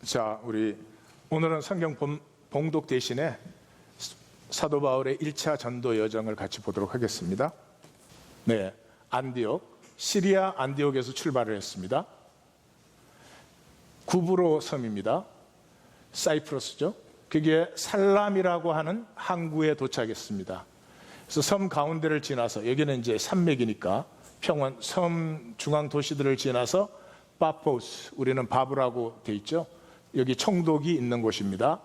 자, 우리 오늘은 성경 봉독 대신에 사도 바울의 1차 전도 여정을 같이 보도록 하겠습니다. 네, 안디옥, 시리아 안디옥에서 출발을 했습니다. 구브로 섬입니다. 사이프러스죠. 그게 살람이라고 하는 항구에 도착했습니다. 그래서 섬 가운데를 지나서, 여기는 이제 산맥이니까 평원, 섬 중앙 도시들을 지나서 파포스, 우리는 바보라고 돼 있죠. 여기 총독이 있는 곳입니다.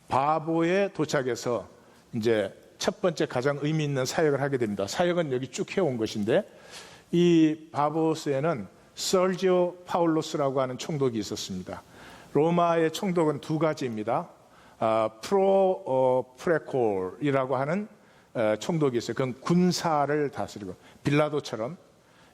바보에 도착해서 이제 첫 번째 가장 의미 있는 사역을 하게 됩니다. 사역은 여기 쭉 해온 것인데, 이 바보스에는 설지오 파울로스라고 하는 총독이 있었습니다. 로마의 총독은 두 가지입니다. 프레콜이라고 하는 총독이 있어요. 그건 군사를 다스리고, 빌라도처럼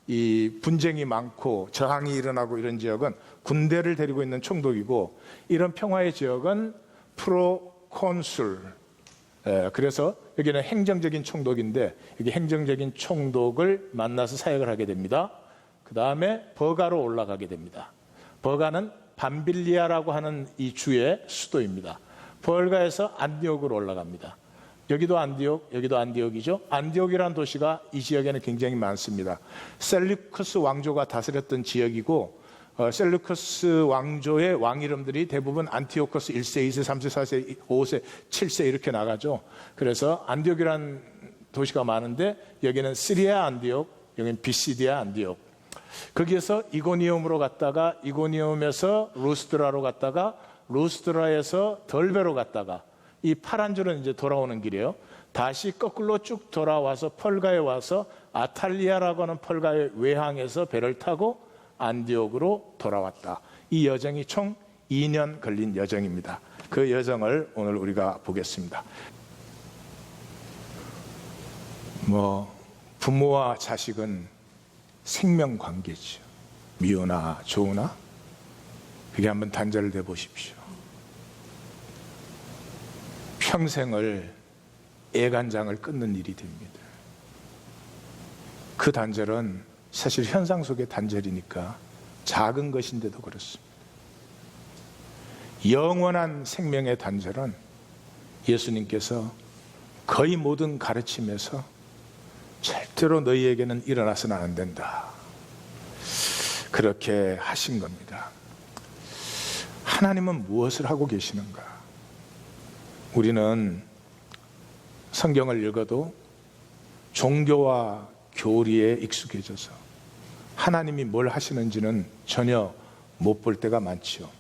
이 분쟁이 많고 저항이 일어나고 이런 지역은 군대를 데리고 있는 총독이고, 이런 평화의 지역은 프로콘술. 그래서 여기는 행정적인 총독인데, 여기 행정적인 총독을 만나서 사역을 하게 됩니다. 그 다음에 버가로 올라가게 됩니다. 버가는 밤빌리아라고 하는 이 주의 수도입니다. 버가에서 안디옥으로 올라갑니다. 여기도 안디옥, 여기도 안디옥이죠. 안디옥이라는 도시가 이 지역에는 굉장히 많습니다. 셀루커스 왕조가 다스렸던 지역이고, 셀루커스 왕조의 왕 이름들이 대부분 안티오커스 1세, 2세, 3세, 4세, 5세, 7세 이렇게 나가죠. 그래서 안디옥이라는 도시가 많은데, 여기는 시리아 안디옥, 여기는 비시디아 안디옥. 거기에서 이고니움으로 갔다가, 이고니움에서 루스드라로 갔다가, 루스드라에서 덜베로 갔다가, 이 파란 줄은 이제 돌아오는 길이에요. 다시 거꾸로 쭉 돌아와서 펄가에 와서 아탈리아라고 하는 펄가의 외항에서 배를 타고 안디옥으로 돌아왔다. 이 여정이 총 2년 걸린 여정입니다. 그 여정을 오늘 우리가 보겠습니다. 부모와 자식은 생명 관계죠. 미우나 좋으나 그게 한번 단절돼 보십시오. 평생을 애간장을 끊는 일이 됩니다. 그 단절은 사실 현상 속의 단절이니까 작은 것인데도 그렇습니다. 영원한 생명의 단절은 예수님께서 거의 모든 가르침에서 절대로 너희에게는 일어나서는 안 된다, 그렇게 하신 겁니다. 하나님은 무엇을 하고 계시는가? 우리는 성경을 읽어도 종교와 교리에 익숙해져서 하나님이 뭘 하시는지는 전혀 못 볼 때가 많죠.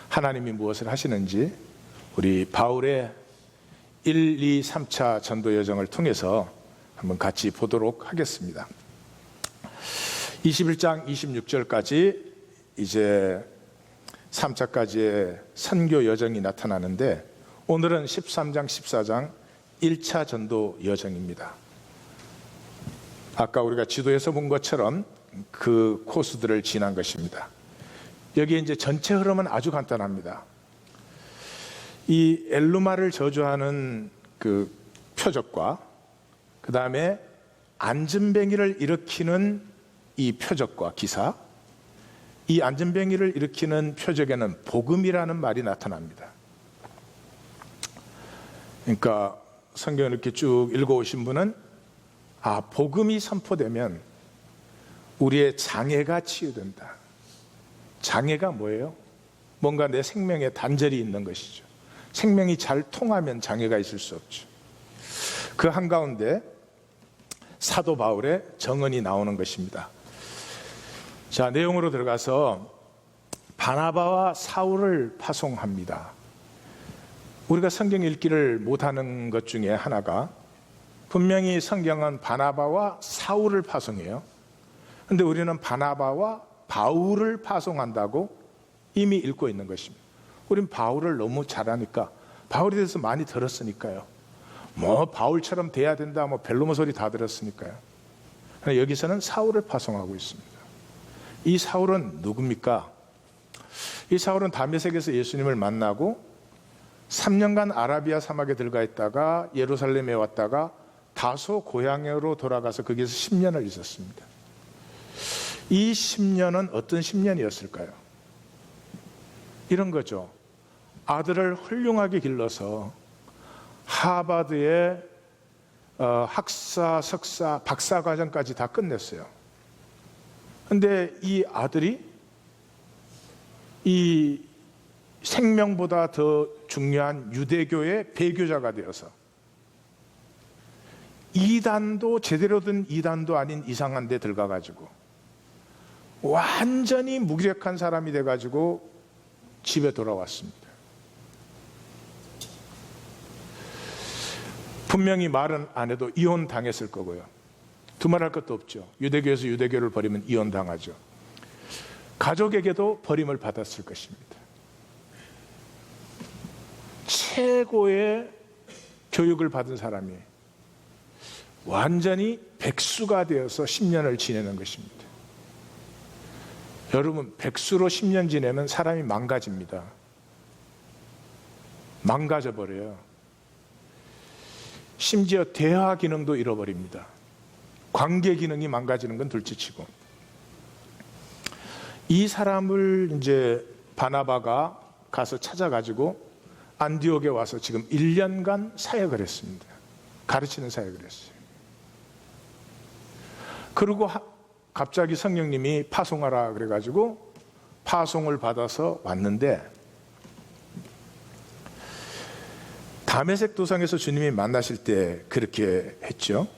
하나님이 무엇을 하시는지 우리 바울의 1, 2, 3차 전도 여정을 통해서 한번 같이 보도록 하겠습니다. 21장 26절까지 이제 3차까지의 선교 여정이 나타나는데, 오늘은 13장, 14장 1차 전도 여정입니다. 아까 우리가 지도에서 본 것처럼 그 코스들을 지난 것입니다. 여기 이제 전체 흐름은 아주 간단합니다. 이 엘루마를 저주하는 그 표적과 그 다음에 안전뱅이를 일으키는 이 표적과 기사, 이 안전뱅이를 일으키는 표적에는 복음이라는 말이 나타납니다. 그러니까 성경을 이렇게 쭉 읽어오신 분은, 복음이 선포되면 우리의 장애가 치유된다. 장애가 뭐예요? 뭔가 내 생명에 단절이 있는 것이죠. 생명이 잘 통하면 장애가 있을 수 없죠. 그 한가운데 사도 바울의 정언이 나오는 것입니다. 자, 내용으로 들어가서 바나바와 사울을 파송합니다. 우리가 성경 읽기를 못하는 것 중에 하나가, 분명히 성경은 바나바와 사울을 파송해요. 그런데 우리는 바나바와 바울을 파송한다고 이미 읽고 있는 것입니다. 우린 바울을 너무 잘하니까, 바울에 대해서 많이 들었으니까요. 바울처럼 돼야 된다, 벨로모 소리 다 들었으니까요. 그런데 여기서는 사울을 파송하고 있습니다. 이 사울은 누굽니까? 이 사울은 다메섹에서 예수님을 만나고 3년간 아라비아 사막에 들어가 있다가 예루살렘에 왔다가 다소 고향으로 돌아가서 거기서 10년을 있었습니다. 이 10년은 어떤 10년이었을까요? 이런 거죠. 아들을 훌륭하게 길러서 하버드의 학사, 석사, 박사 과정까지 다 끝냈어요. 근데 이 아들이 이 생명보다 더 중요한 유대교의 배교자가 되어서 이단도 제대로 된 이단도 아닌 이상한 데 들어가가지고 완전히 무기력한 사람이 돼가지고 집에 돌아왔습니다. 분명히 말은 안 해도 이혼 당했을 거고요. 두말할 것도 없죠. 유대교에서 유대교를 버리면 이혼 당하죠. 가족에게도 버림을 받았을 것입니다. 최고의 교육을 받은 사람이 완전히 백수가 되어서 10년을 지내는 것입니다. 여러분, 백수로 10년 지내면 사람이 망가집니다. 망가져 버려요. 심지어 대화 기능도 잃어버립니다. 관계 기능이 망가지는 건 둘째치고. 이 사람을 이제 바나바가 가서 찾아가지고 안디옥에 와서 지금 1년간 사역을 했습니다. 가르치는 사역을 했어요. 그리고 갑자기 성령님이 파송하라 그래가지고 파송을 받아서 왔는데, 다메섹 도상에서 주님이 만나실 때 그렇게 했죠.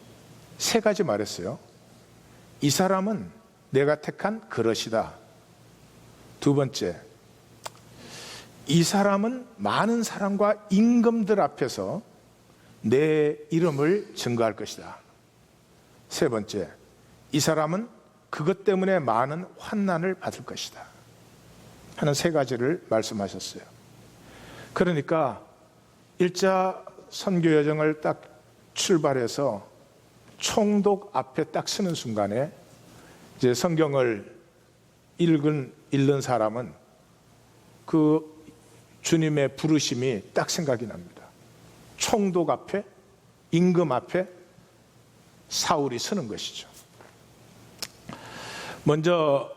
3가지 말했어요. 이 사람은 내가 택한 그릇이다. 2번째, 이 사람은 많은 사람과 임금들 앞에서 내 이름을 증거할 것이다. 3번째, 이 사람은 그것 때문에 많은 환난을 받을 것이다 하는 3가지를 말씀하셨어요. 그러니까 1차 선교 여정을 딱 출발해서 총독 앞에 딱 서는 순간에 이제 성경을 읽는 사람은 그 주님의 부르심이 딱 생각이 납니다. 총독 앞에, 임금 앞에 사울이 서는 것이죠. 먼저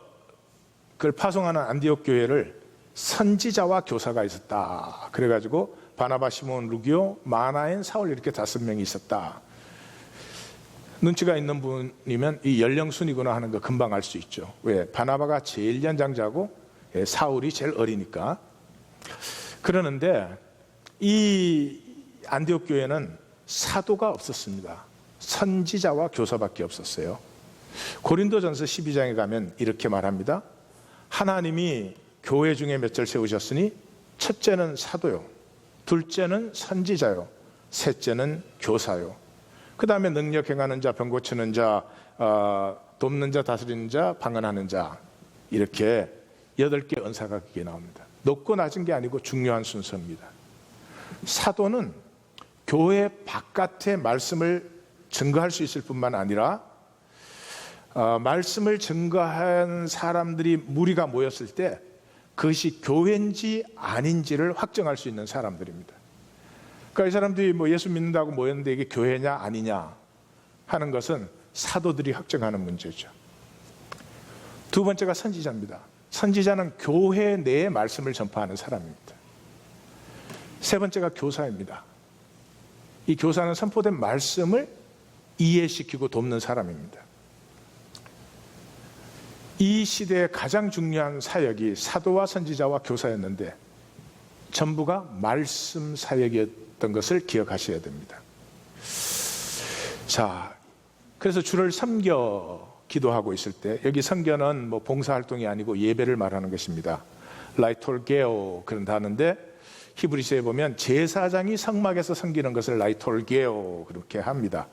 그걸 파송하는 안디옥 교회를 선지자와 교사가 있었다. 그래가지고 바나바, 시몬, 루기오, 마나엔, 사울 이렇게 5명이 있었다. 눈치가 있는 분이면 이 연령 순이구나 하는 거 금방 알 수 있죠. 왜? 바나바가 제일 연장자고 사울이 제일 어리니까. 그러는데 이 안디옥 교회는 사도가 없었습니다. 선지자와 교사밖에 없었어요. 고린도전서 12장에 가면 이렇게 말합니다. 하나님이 교회 중에 몇 절 세우셨으니 첫째는 사도요, 둘째는 선지자요, 셋째는 교사요, 그 다음에 능력 행하는 자, 병 고치는 자, 돕는 자, 다스리는 자, 방언하는 자, 이렇게 8개 은사가 그게 나옵니다. 높고 낮은 게 아니고 중요한 순서입니다. 사도는 교회 바깥의 말씀을 증거할 수 있을 뿐만 아니라 말씀을 증거한 사람들이 무리가 모였을 때 그것이 교회인지 아닌지를 확정할 수 있는 사람들입니다. 그러니까 이 사람들이 뭐 예수 믿는다고 모였는데 이게 교회냐 아니냐 하는 것은 사도들이 확정하는 문제죠. 2번째가 선지자입니다. 선지자는 교회 내의 말씀을 전파하는 사람입니다. 3번째가 교사입니다. 이 교사는 선포된 말씀을 이해시키고 돕는 사람입니다. 이 시대의 가장 중요한 사역이 사도와 선지자와 교사였는데 전부가 말씀 사역이었던 것을 기억하셔야 됩니다. 자, 그래서 주를 섬겨 기도하고 있을 때, 여기 섬겨는 뭐 봉사활동이 아니고 예배를 말하는 것입니다. 라이톨게오 그런다는데 히브리서에 보면 제사장이 성막에서 섬기는 것을 라이톨게오 그렇게 합니다.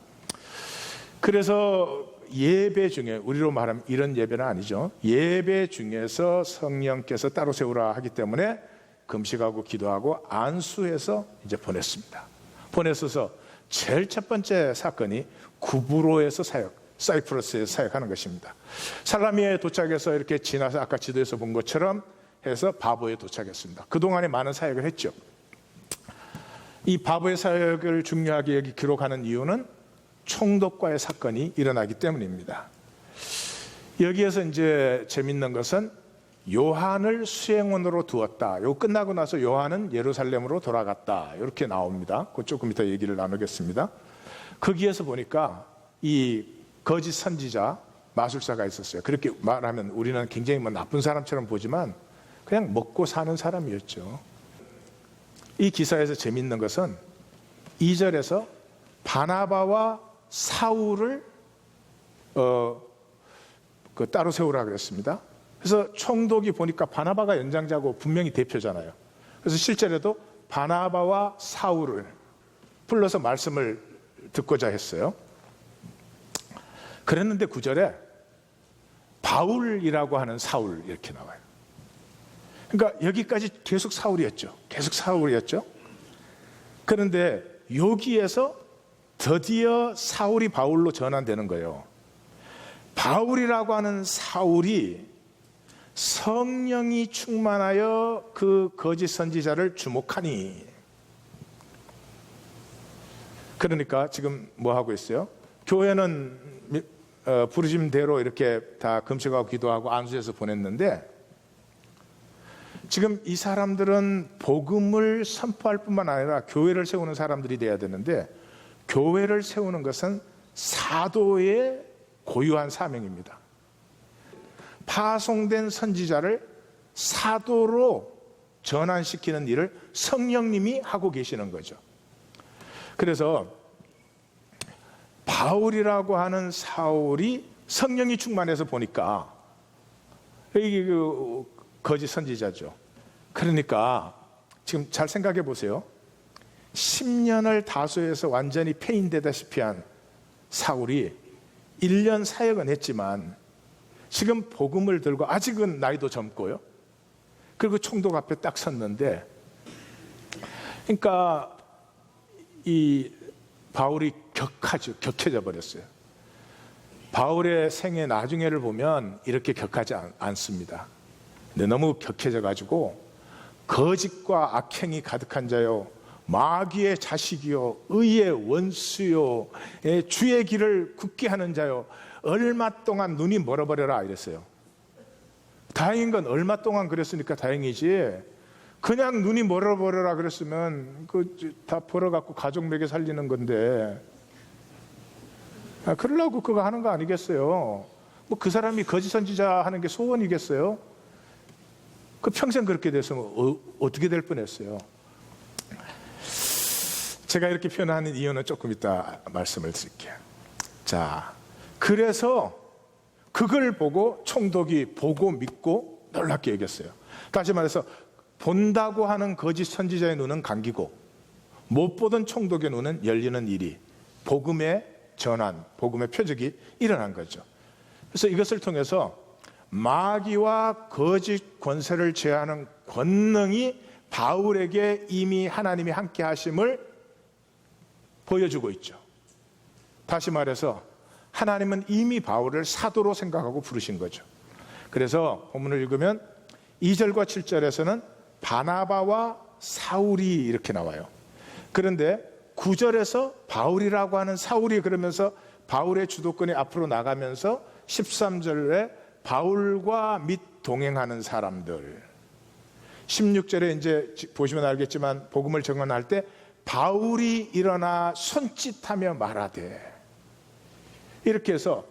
그래서 예배 중에, 우리로 말하면 이런 예배는 아니죠. 예배 중에서 성령께서 따로 세우라 하기 때문에 금식하고 기도하고 안수해서 이제 보냈습니다. 보냈어서 제일 첫 번째 사건이 구브로에서 사이프러스에서 사역하는 것입니다. 살라미에 도착해서 이렇게 지나서 아까 지도에서 본 것처럼 해서 바보에 도착했습니다. 그동안에 많은 사역을 했죠. 이 바보의 사역을 중요하게 여기 기록하는 이유는 총독과의 사건이 일어나기 때문입니다. 여기에서 이제 재밌는 것은 요한을 수행원으로 두었다. 요 끝나고 나서 요한은 예루살렘으로 돌아갔다. 이렇게 나옵니다. 그 조금 이따 얘기를 나누겠습니다. 거기에서 보니까 이 거짓 선지자 마술사가 있었어요. 그렇게 말하면 우리는 굉장히 나쁜 사람처럼 보지만 그냥 먹고 사는 사람이었죠. 이 기사에서 재미있는 것은 2절에서 바나바와 사울을 따로 세우라 그랬습니다. 그래서 총독이 보니까 바나바가 연장자고 분명히 대표잖아요. 그래서 실제로도 바나바와 사울을 불러서 말씀을 듣고자 했어요. 그랬는데 9절에 바울이라고 하는 사울 이렇게 나와요. 그러니까 여기까지 계속 사울이었죠. 계속 사울이었죠. 그런데 여기에서 드디어 사울이 바울로 전환되는 거예요. 바울이라고 하는 사울이 성령이 충만하여 그 거짓 선지자를 주목하니. 그러니까 지금 뭐 하고 있어요? 교회는 부르심대로 이렇게 다 금식하고 기도하고 안수해서 보냈는데 지금 이 사람들은 복음을 선포할 뿐만 아니라 교회를 세우는 사람들이 돼야 되는데 교회를 세우는 것은 사도의 고유한 사명입니다. 파송된 선지자를 사도로 전환시키는 일을 성령님이 하고 계시는 거죠. 그래서 바울이라고 하는 사울이 성령이 충만해서 보니까 이게 거짓 선지자죠. 그러니까 지금 잘 생각해 보세요. 10년을 다소에서 완전히 폐인되다시피 한 사울이 1년 사역은 했지만 지금 복음을 들고 아직은 나이도 젊고요. 그리고 총독 앞에 딱 섰는데 그러니까 이 바울이 격해져 버렸어요. 바울의 생애 나중에를 보면 이렇게 격하지 않습니다. 근데 너무 격해져 가지고 거짓과 악행이 가득한 자요 마귀의 자식이요 의의 원수요 주의 길을 굳게 하는 자요 얼마 동안 눈이 멀어버려라 이랬어요. 다행인 건 얼마 동안 그랬으니까 다행이지 그냥 눈이 멀어버려라 그랬으면 다 벌어갖고 가족 먹여 살리는 건데 그러려고 그거 하는 거 아니겠어요? 뭐 그 사람이 거짓 선지자 하는 게 소원이겠어요? 그 평생 그렇게 됐으면 어떻게 될 뻔했어요. 제가 이렇게 표현하는 이유는 조금 이따 말씀을 드릴게요. 자, 그래서 그걸 보고 총독이 보고 믿고 놀랍게 여겼어요. 다시 말해서 본다고 하는 거짓 선지자의 눈은 감기고 못 보던 총독의 눈은 열리는 일이 복음의 전환, 복음의 표적이 일어난 거죠. 그래서 이것을 통해서 마귀와 거짓 권세를 제하는 권능이 바울에게 이미 하나님이 함께 하심을 보여주고 있죠. 다시 말해서 하나님은 이미 바울을 사도로 생각하고 부르신 거죠. 그래서 본문을 읽으면 2절과 7절에서는 바나바와 사울이 이렇게 나와요. 그런데 9절에서 바울이라고 하는 사울이 그러면서 바울의 주도권이 앞으로 나가면서 13절에 바울과 및 동행하는 사람들 16절에 이제 보시면 알겠지만 복음을 증언할 때 바울이 일어나 손짓하며 말하되 이렇게 해서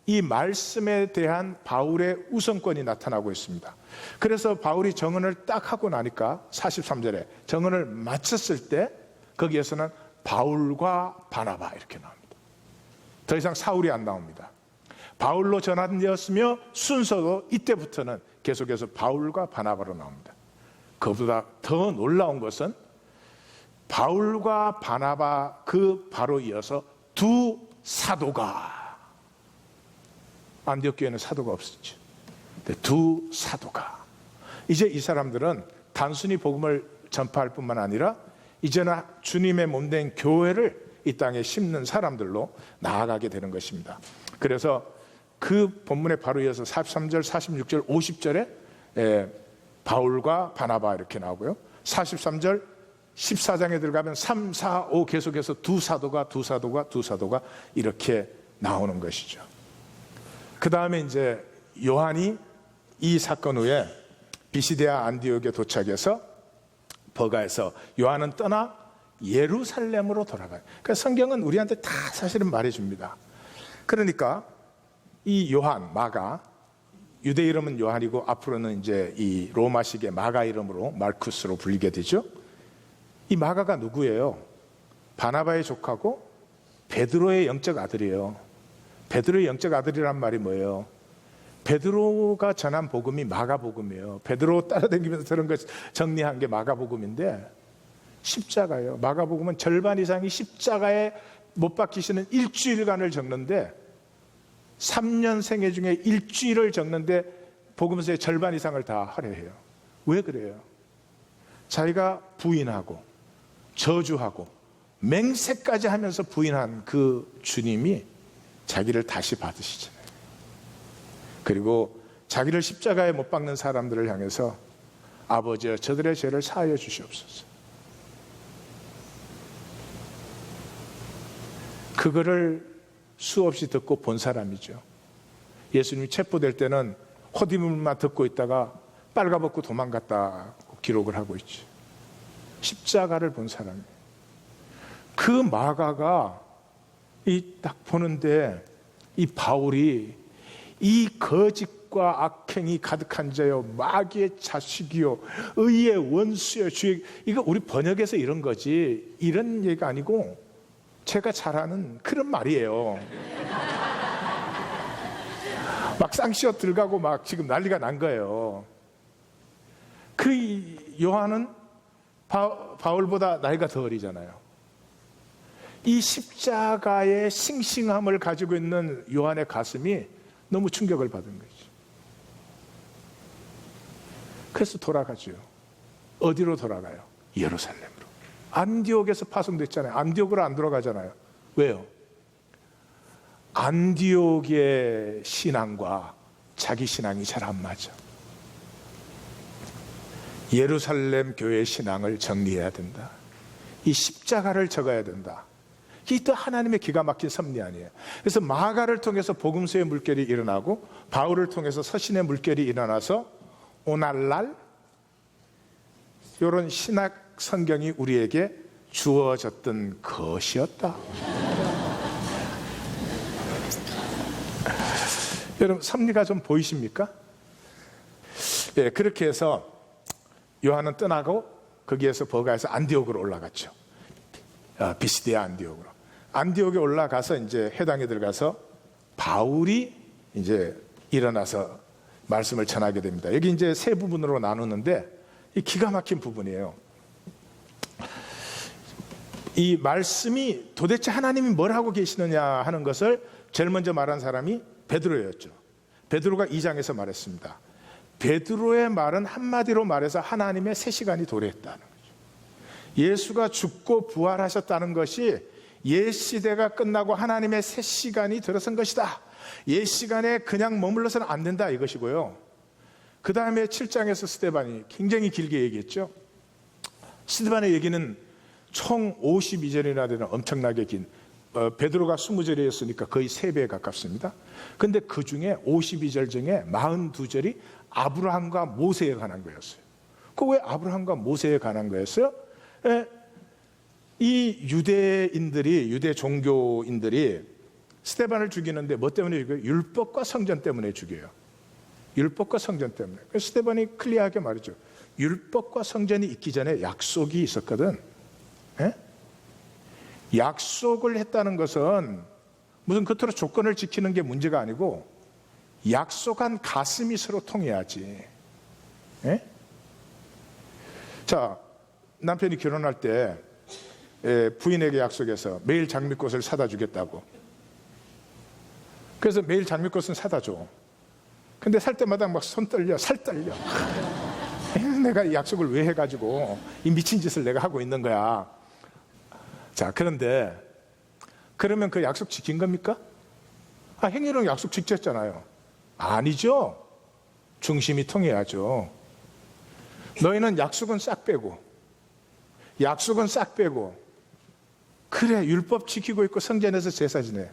이 말씀에 대한 바울의 우선권이 나타나고 있습니다. 그래서 바울이 정언을 딱 하고 나니까 43절에 정언을 마쳤을 때 거기에서는 바울과 바나바 이렇게 나옵니다. 더 이상 사울이 안 나옵니다. 바울로 전환되었으며 순서도 이때부터는 계속해서 바울과 바나바로 나옵니다. 그보다 더 놀라운 것은 바울과 바나바 그 바로 이어서 두 사도가 안디옥 교회는 사도가 없었죠. 두 사도가 이제 이 사람들은 단순히 복음을 전파할 뿐만 아니라 이제는 주님의 몸된 교회를 이 땅에 심는 사람들로 나아가게 되는 것입니다. 그래서 그 본문에 바로 이어서 43절, 46절, 50절에 바울과 바나바 이렇게 나오고요. 43절 14장에 들어가면 3, 4, 5 계속해서 두 사도가 이렇게 나오는 것이죠. 그 다음에 이제 요한이 이 사건 후에 비시디아 안디옥에 도착해서 버가에서 요한은 떠나 예루살렘으로 돌아가요. 그러니까 성경은 우리한테 다 사실은 말해줍니다. 그러니까 이 요한, 마가, 유대 이름은 요한이고 앞으로는 이제 이 로마식의 마가 이름으로 마르쿠스로 불리게 되죠. 이 마가가 누구예요? 바나바의 조카고 베드로의 영적 아들이에요. 베드로의 영적 아들이란 말이 뭐예요? 베드로가 전한 복음이 마가복음이에요. 베드로 따라다니면서 들은 것 정리한 게 마가복음인데 십자가예요. 마가복음은 절반 이상이 십자가에 못 박히시는 일주일간을 적는데 3년 생애 중에 일주일을 적는데 복음서의 절반 이상을 다 할애해요. 왜 그래요? 자기가 부인하고 저주하고 맹세까지 하면서 부인한 그 주님이 자기를 다시 받으시잖아요. 그리고 자기를 십자가에 못 박는 사람들을 향해서 아버지여 저들의 죄를 사하여 주시옵소서. 그거를 수없이 듣고 본 사람이죠. 예수님이 체포될 때는 헛이물만 듣고 있다가 빨가벗고 도망갔다고 기록을 하고 있죠. 십자가를 본 사람이에요. 그 마가가 이 딱 보는데 이 바울이 이 거짓과 악행이 가득한 자요 마귀의 자식이요 의의 원수요 주의, 이거 우리 번역에서 이런 거지 이런 얘기가 아니고 제가 잘 아는 그런 말이에요. 막 쌍시어 들어가고 막 지금 난리가 난 거예요. 그 요한은 바울보다 나이가 더 어리잖아요. 이 십자가의 싱싱함을 가지고 있는 요한의 가슴이 너무 충격을 받은 거죠. 그래서 돌아가죠. 어디로 돌아가요? 예루살렘으로. 안디옥에서 파송됐잖아요. 안디옥으로 안 돌아가잖아요. 왜요? 안디옥의 신앙과 자기 신앙이 잘 안 맞아. 예루살렘 교회 신앙을 정리해야 된다. 이 십자가를 적어야 된다. 이게 또 하나님의 기가 막힌 섭리 아니에요. 그래서 마가를 통해서 복음서의 물결이 일어나고 바울을 통해서 서신의 물결이 일어나서 오늘날 이런 신학 성경이 우리에게 주어졌던 것이었다. 여러분 섭리가 좀 보이십니까? 예, 그렇게 해서 요한은 떠나고 거기에서 버가에서 안디옥으로 올라갔죠. 비시디아 안디옥으로. 안디옥에 올라가서 이제 회당에 들어가서 바울이 이제 일어나서 말씀을 전하게 됩니다. 여기 이제 세 부분으로 나누는데 이 기가 막힌 부분이에요. 이 말씀이 도대체 하나님이 뭘 하고 계시느냐 하는 것을 제일 먼저 말한 사람이 베드로였죠. 베드로가 2장에서 말했습니다. 베드로의 말은 한마디로 말해서 하나님의 새 시간이 도래했다는 거죠. 예수가 죽고 부활하셨다는 것이 옛 시대가 끝나고 하나님의 새 시간이 들어선 것이다. 옛 시간에 그냥 머물러서는 안 된다 이것이고요. 그 다음에 7장에서 스데반이 굉장히 길게 얘기했죠. 스데반의 얘기는 총 52절이나 되는 엄청나게 긴, 베드로가 20절이었으니까 거의 3배에 가깝습니다. 근데 그 중에 52절 중에 42절이 아브라함과 모세에 관한 거였어요. 그 왜 아브라함과 모세에 관한 거였어요? 이 유대인들이, 유대 종교인들이 스데반을 죽이는데 뭐 때문에 죽여요? 율법과 성전 때문에 죽여요. 율법과 성전 때문에. 그래서 스데반이 클리어하게 말이죠. 율법과 성전이 있기 전에 약속이 있었거든. 에? 약속을 했다는 것은 무슨 겉으로 조건을 지키는 게 문제가 아니고 약속한 가슴이 서로 통해야지. 에? 자, 남편이 결혼할 때 부인에게 약속해서 매일 장미꽃을 사다 주겠다고. 그래서 매일 장미꽃은 사다 줘. 근데 살 때마다 막 손 떨려, 살 떨려. 내가 이 약속을 왜 해가지고 이 미친 짓을 내가 하고 있는 거야. 자, 그런데 그러면 그 약속 지킨 겁니까? 행위로는 약속 지켰잖아요. 아니죠. 중심이 통해야죠. 너희는 약속은 싹 빼고, 약속은 싹 빼고, 그래 율법 지키고 있고 성전에서 제사 지내.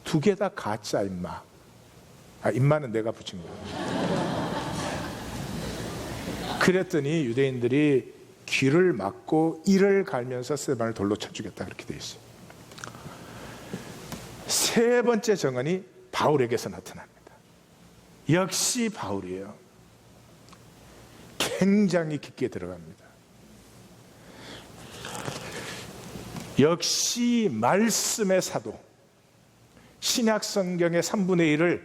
두 개 다 가짜 임마. 임마는 내가 붙인 거야. 그랬더니 유대인들이 귀를 막고 이를 갈면서 스데반을 돌로 쳐 죽였다, 그렇게 되어 있어요. 세 번째 정언이 바울에게서 나타납니다. 역시 바울이에요. 굉장히 깊게 들어갑니다. 역시 말씀의 사도, 신약 성경의 3분의 1을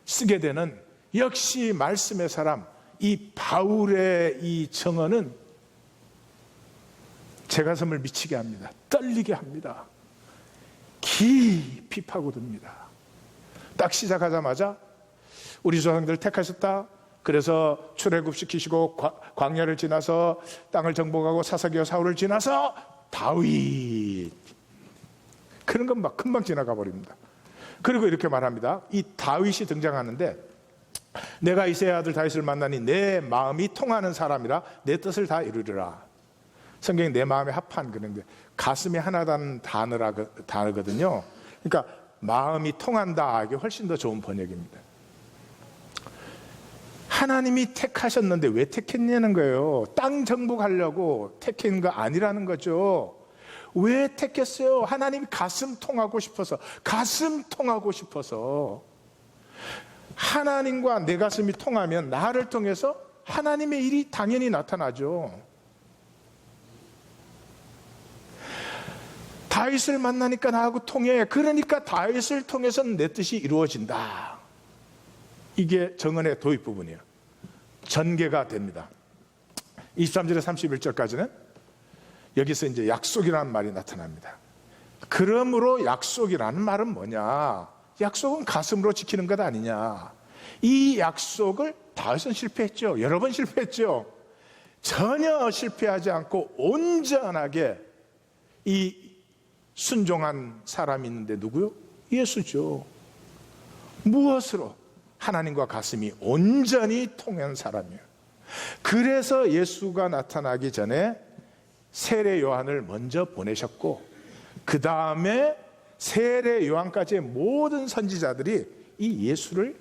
쓰게 되는 역시 말씀의 사람, 이 바울의 이 정언은 제 가슴을 미치게 합니다. 떨리게 합니다. 깊이 파고듭니다. 딱 시작하자마자 우리 조상들 택하셨다, 그래서 출애굽시키시고 광야를 지나서 땅을 정복하고 사사기와 사울을 지나서 다윗, 그런 건 막 금방 지나가 버립니다. 그리고 이렇게 말합니다. 이 다윗이 등장하는데, 내가 이새의 아들 다윗을 만나니 내 마음이 통하는 사람이라 내 뜻을 다 이루리라. 성경이 내 마음에 합한, 그런데 가슴이 하나다는 단어거든요. 그러니까 마음이 통한다, 이게 훨씬 더 좋은 번역입니다. 하나님이 택하셨는데 왜 택했냐는 거예요. 땅 정복하려고 택한 거 아니라는 거죠. 왜 택했어요? 하나님이 가슴 통하고 싶어서, 가슴 통하고 싶어서. 하나님과 내 가슴이 통하면 나를 통해서 하나님의 일이 당연히 나타나죠. 다윗을 만나니까 나하고 통해, 그러니까 다윗을 통해서는 내 뜻이 이루어진다. 이게 정언의 도입 부분이에요. 전개가 됩니다. 23절에 31절까지는 여기서 이제 약속이라는 말이 나타납니다. 그러므로 약속이라는 말은 뭐냐? 약속은 가슴으로 지키는 것 아니냐? 이 약속을 다윗은 실패했죠. 여러 번 실패했죠. 전혀 실패하지 않고 온전하게 이 순종한 사람이 있는데 누구요? 예수죠. 무엇으로? 하나님과 가슴이 온전히 통한 사람이에요. 그래서 예수가 나타나기 전에 세례 요한을 먼저 보내셨고, 그 다음에 세례 요한까지의 모든 선지자들이 이 예수를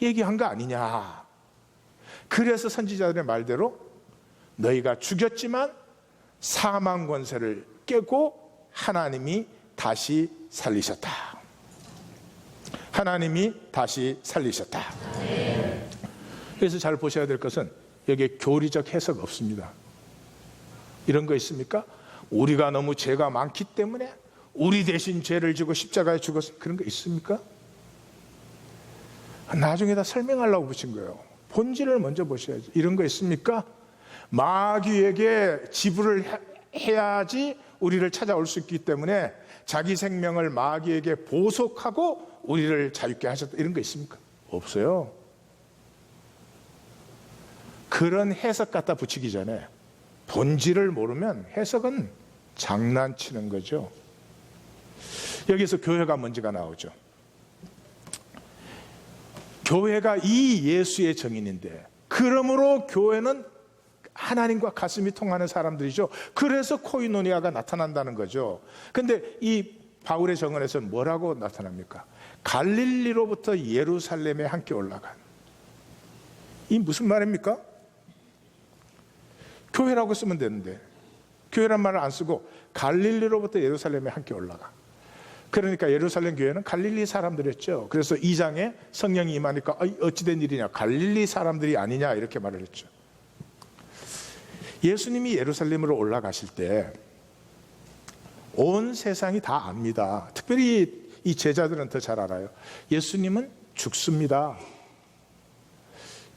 얘기한 거 아니냐. 그래서 선지자들의 말대로 너희가 죽였지만 사망 권세를 깨고 하나님이 다시 살리셨다. 하나님이 다시 살리셨다. 그래서 잘 보셔야 될 것은 여기에 교리적 해석 없습니다. 이런 거 있습니까? 우리가 너무 죄가 많기 때문에 우리 대신 죄를 지고 십자가에 죽었어, 그런 거 있습니까? 나중에 다 설명하려고 붙인 거예요. 본질을 먼저 보셔야지. 이런 거 있습니까? 마귀에게 지불을 해야지 우리를 찾아올 수 있기 때문에 자기 생명을 마귀에게 보속하고 우리를 자유케 하셨다, 이런 거 있습니까? 없어요. 그런 해석 갖다 붙이기 전에 본질을 모르면 해석은 장난치는 거죠. 여기서 교회가 먼저가 나오죠. 교회가 이 예수의 정인인데, 그러므로 교회는 하나님과 가슴이 통하는 사람들이죠. 그래서 코이노니아가 나타난다는 거죠. 근데 이 바울의 정언에서는 뭐라고 나타납니까? 갈릴리로부터 예루살렘에 함께 올라간. 이 무슨 말입니까? 교회라고 쓰면 되는데 교회란 말을 안 쓰고 갈릴리로부터 예루살렘에 함께 올라가. 그러니까 예루살렘 교회는 갈릴리 사람들이었죠. 그래서 2장에 성령이 임하니까 어찌된 일이냐, 갈릴리 사람들이 아니냐, 이렇게 말을 했죠. 예수님이 예루살렘으로 올라가실 때 온 세상이 다 압니다. 특별히 이 제자들은 더 잘 알아요. 예수님은 죽습니다.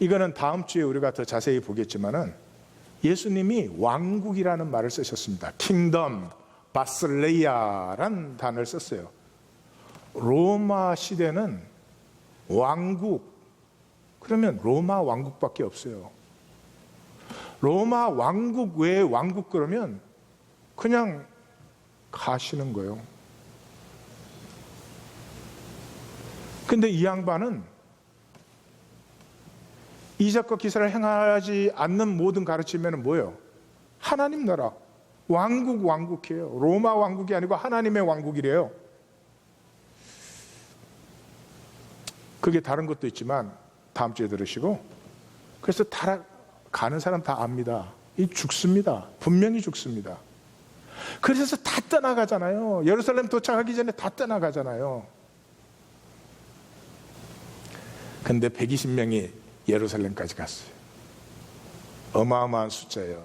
이거는 다음 주에 우리가 더 자세히 보겠지만은 예수님이 왕국이라는 말을 쓰셨습니다. 킹덤, 바슬레이아란 단어를 썼어요. 로마 시대는 왕국, 그러면 로마 왕국밖에 없어요. 로마 왕국 외에 왕국 그러면 그냥 가시는 거예요. 근데 이 양반은 이적과 기사를 행하지 않는 모든 가르침에는 뭐예요? 하나님 나라, 왕국이에요. 로마 왕국이 아니고 하나님의 왕국이래요. 그게 다른 것도 있지만 다음 주에 들으시고, 그래서 가는 사람 다 압니다. 이 죽습니다. 분명히 죽습니다. 그래서 다 떠나가잖아요. 예루살렘 도착하기 전에 다 떠나가잖아요. 근데 120명이 예루살렘까지 갔어요. 어마어마한 숫자예요.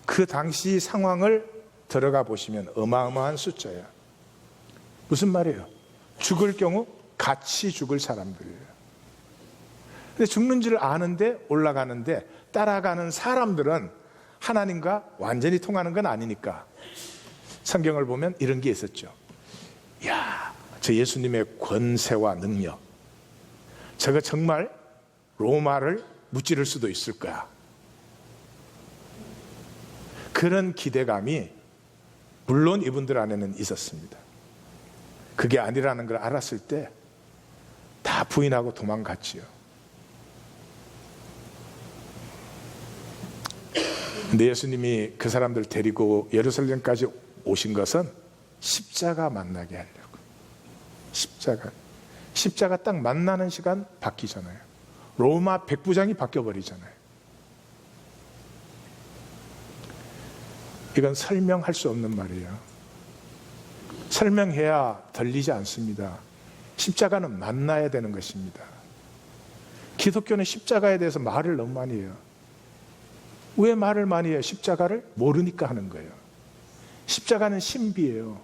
그 당시 상황을 들어가 보시면 어마어마한 숫자예요. 무슨 말이에요? 죽을 경우 같이 죽을 사람들이에요. 근데 죽는 줄 아는데 올라가는데 따라가는 사람들은 하나님과 완전히 통하는 건 아니니까 성경을 보면 이런 게 있었죠. 이야, 저 예수님의 권세와 능력, 저거 정말 로마를 무찌를 수도 있을 거야. 그런 기대감이 물론 이분들 안에는 있었습니다. 그게 아니라는 걸 알았을 때 다 부인하고 도망갔지요. 근데 예수님이 그 사람들 데리고 예루살렘까지 오신 것은 십자가 만나게 하려고. 십자가 딱 만나는 시간 바뀌잖아요. 로마 백부장이 바뀌어버리잖아요. 이건 설명할 수 없는 말이에요. 설명해야 들리지 않습니다. 십자가는 만나야 되는 것입니다. 기독교는 십자가에 대해서 말을 너무 많이 해요. 왜 말을 많이 해요? 십자가를 모르니까 하는 거예요. 십자가는 신비예요.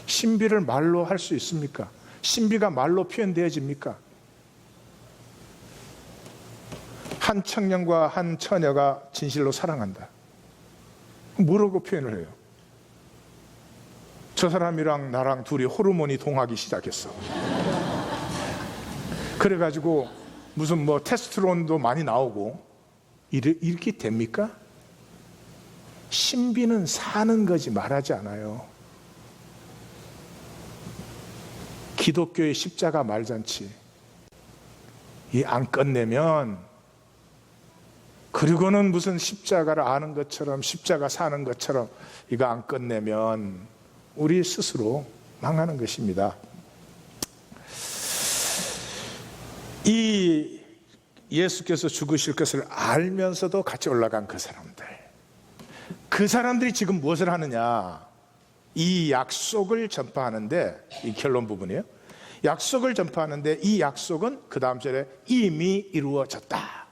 신비를 말로 할 수 있습니까? 신비가 말로 표현되어집니까? 한 청년과 한 처녀가 진실로 사랑한다. 뭐라고 표현을 해요? 저 사람이랑 나랑 둘이 호르몬이 동하기 시작했어. 그래가지고 무슨 뭐 테스토스테론도 많이 나오고 이렇게 됩니까? 신비는 사는 거지 말하지 않아요. 기독교의 십자가 말잔치 이 안 끝내면, 그리고는 무슨 십자가를 아는 것처럼 십자가 사는 것처럼 이거 안 끝내면 우리 스스로 망하는 것입니다. 이 예수께서 죽으실 것을 알면서도 같이 올라간 그 사람들이 지금 무엇을 하느냐, 이 약속을 전파하는데, 이 결론 부분이에요. 약속을 전파하는데 이 약속은 그 다음 절에 이미 이루어졌다.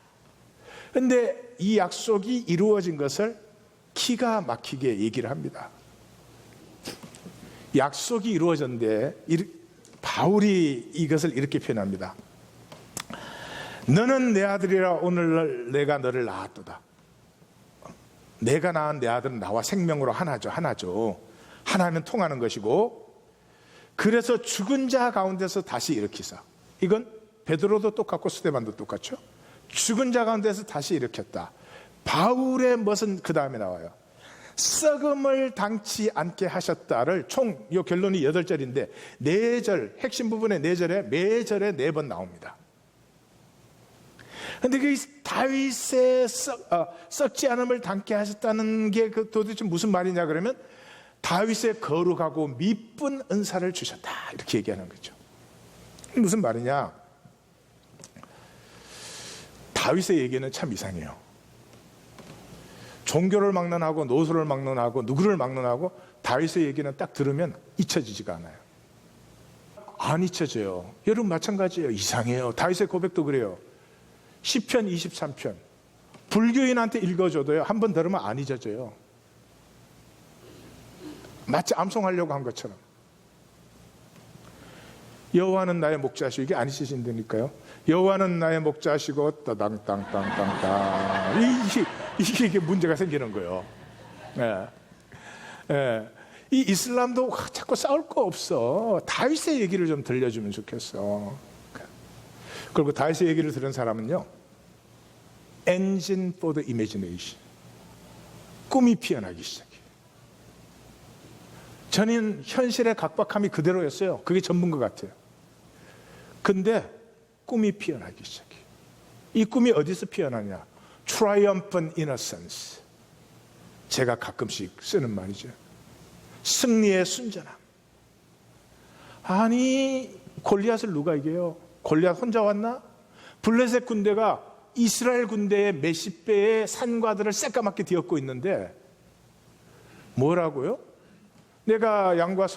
그런데 이 약속이 이루어진 것을 기가 막히게 얘기를 합니다. 약속이 이루어졌는데 바울이 이것을 이렇게 표현합니다. 너는 내 아들이라 오늘 내가 너를 낳았도다. 내가 낳은 내 아들은 나와 생명으로 하나죠. 하나는 통하는 것이고, 그래서 죽은 자 가운데서 다시 일으키사. 이건 베드로도 똑같고 스데반도 똑같죠. 죽은 자 가운데서 다시 일으켰다. 바울의 멋은 그 다음에 나와요. 썩음을 당치 않게 하셨다를 총 이 결론이 8절인데 4절, 핵심 부분의 4절에 매절에 4번 나옵니다. 근데 그 다윗의 썩지 않음을 당케 하셨다는 게 도대체 무슨 말이냐 그러면, 다윗의 거룩하고 미쁜 은사를 주셨다, 이렇게 얘기하는 거죠. 무슨 말이냐, 다윗의 얘기는 참 이상해요. 종교를 막론하고 노소를 막론하고 누구를 막론하고 다윗의 얘기는 딱 들으면 잊혀지지가 않아요. 안 잊혀져요. 여러분 마찬가지예요. 이상해요. 다윗의 고백도 그래요. 시편 23편 불교인한테 읽어줘도요, 한 번 들으면 안 잊어져요. 마치 암송하려고 한 것처럼. 여호와는 나의 목자시고, 이게 안 잊으신다니까요. 여호와는 나의 목자시고 따당땅땅땅땅, 이게 문제가 생기는 거예요. 이 이슬람도 자꾸 싸울 거 없어. 다윗의 얘기를 좀 들려주면 좋겠어. 그리고 다윗의 얘기를 들은 사람은요, engine for the imagination, 꿈이 피어나기 시작해요. 저는 현실의 각박함이 그대로였어요. 그게 전부인 것 같아요. 근데 꿈이 피어나기 시작해요. 이 꿈이 어디서 피어나냐? triumphant innocence. 제가 가끔씩 쓰는 말이죠. 승리의 순전함. 아니, 골리앗을 누가 이겨요? 골리앗 혼자 왔나? 블레셋 군대가 이스라엘 군대의 몇십 배의 산과들을 새까맣게 뒤엎고 있는데 뭐라고요? 내가 양과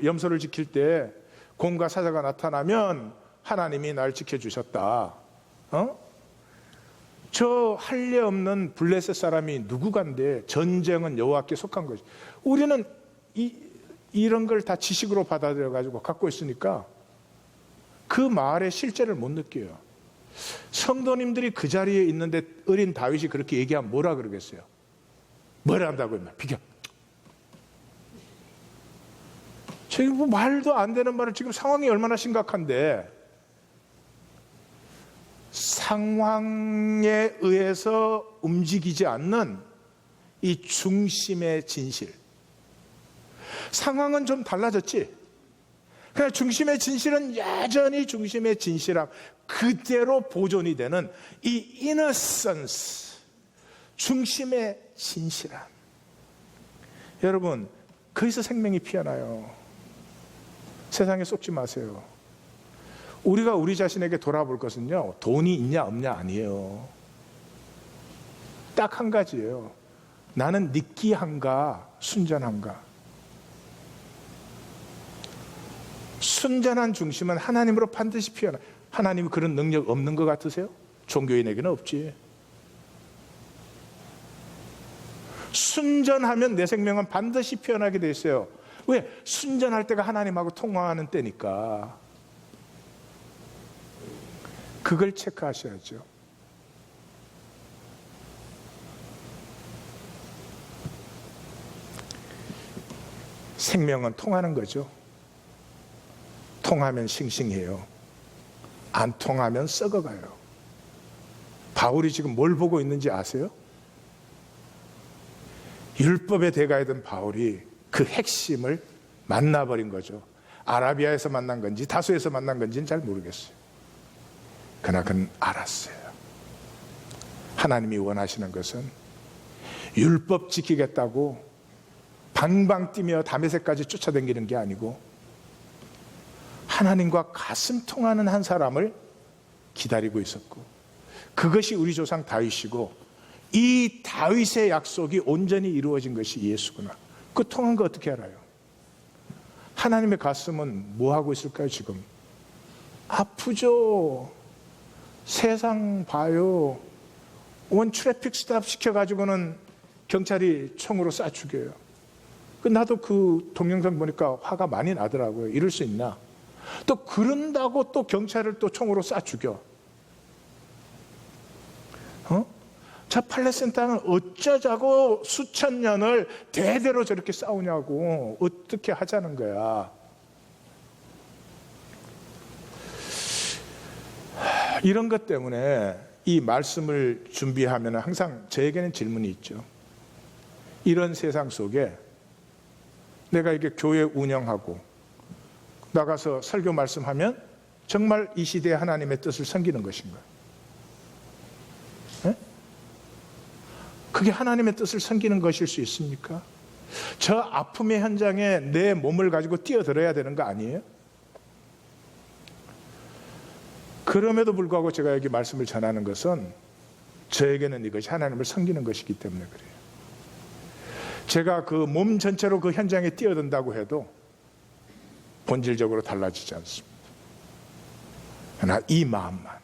염소를 지킬 때 곰과 사자가 나타나면 하나님이 날 지켜주셨다. 저 할례 없는 블레셋 사람이 누구간데 전쟁은 여호와께 속한 것이. 우리는 이런 걸 다 지식으로 받아들여 가지고 갖고 있으니까 그 말의 실제를 못 느껴요. 성도님들이 그 자리에 있는데 어린 다윗이 그렇게 얘기하면 뭐라 그러겠어요? 뭐라 한다고요? 비켜. 지금 뭐 말도 안 되는 말을, 지금 상황이 얼마나 심각한데 상황에 의해서 움직이지 않는 이 중심의 진실. 상황은 좀 달라졌지. 그러나 중심의 진실은 여전히 중심의 진실함 그대로 보존이 되는 이 innocence, 중심의 진실함. 여러분, 거기서 생명이 피어나요. 세상에 속지 마세요. 우리가 우리 자신에게 돌아볼 것은요, 돈이 있냐 없냐 아니에요. 딱 한 가지예요. 나는 느끼한가 순전한가. 순전한 중심은 하나님으로 반드시 피어나. 하나님이 그런 능력 없는 것 같으세요? 종교인에게는 없지. 순전하면 내 생명은 반드시 피어나게 돼 있어요. 왜? 순전할 때가 하나님하고 통화하는 때니까. 그걸 체크하셔야죠. 생명은 통하는 거죠. 통하면 싱싱해요. 안 통하면 썩어가요. 바울이 지금 뭘 보고 있는지 아세요? 율법의 대가이던 바울이 그 핵심을 만나버린 거죠. 아라비아에서 만난 건지 다소에서 만난 건지는 잘 모르겠어요. 그러나 그는 알았어요. 하나님이 원하시는 것은 율법 지키겠다고 방방 뛰며 다메섹까지 쫓아다니는 게 아니고 하나님과 가슴 통하는 한 사람을 기다리고 있었고, 그것이 우리 조상 다윗이고, 이 다윗의 약속이 온전히 이루어진 것이 예수구나. 그 통한 거 어떻게 알아요? 하나님의 가슴은 뭐 하고 있을까요? 지금 아프죠. 세상 봐요. 원 트래픽 스탑 시켜가지고는 경찰이 총으로 쏴 죽여요. 나도 그 동영상 보니까 화가 많이 나더라고요. 이럴 수 있나? 또 그런다고 또 경찰을 또 총으로 쏴 죽여. 자, 팔레스타인 땅은 어쩌자고 수천 년을 대대로 저렇게 싸우냐고. 어떻게 하자는 거야. 이런 것 때문에 이 말씀을 준비하면 항상 저에게는 질문이 있죠. 이런 세상 속에 내가 이게 교회 운영하고 나가서 설교 말씀하면 정말 이 시대에 하나님의 뜻을 섬기는 것인가? 네? 그게 하나님의 뜻을 섬기는 것일 수 있습니까? 저 아픔의 현장에 내 몸을 가지고 뛰어들어야 되는 거 아니에요? 그럼에도 불구하고 제가 여기 말씀을 전하는 것은 저에게는 이것이 하나님을 섬기는 것이기 때문에 그래요. 제가 그 몸 전체로 그 현장에 뛰어든다고 해도 본질적으로 달라지지 않습니다. 그러나 이 마음만,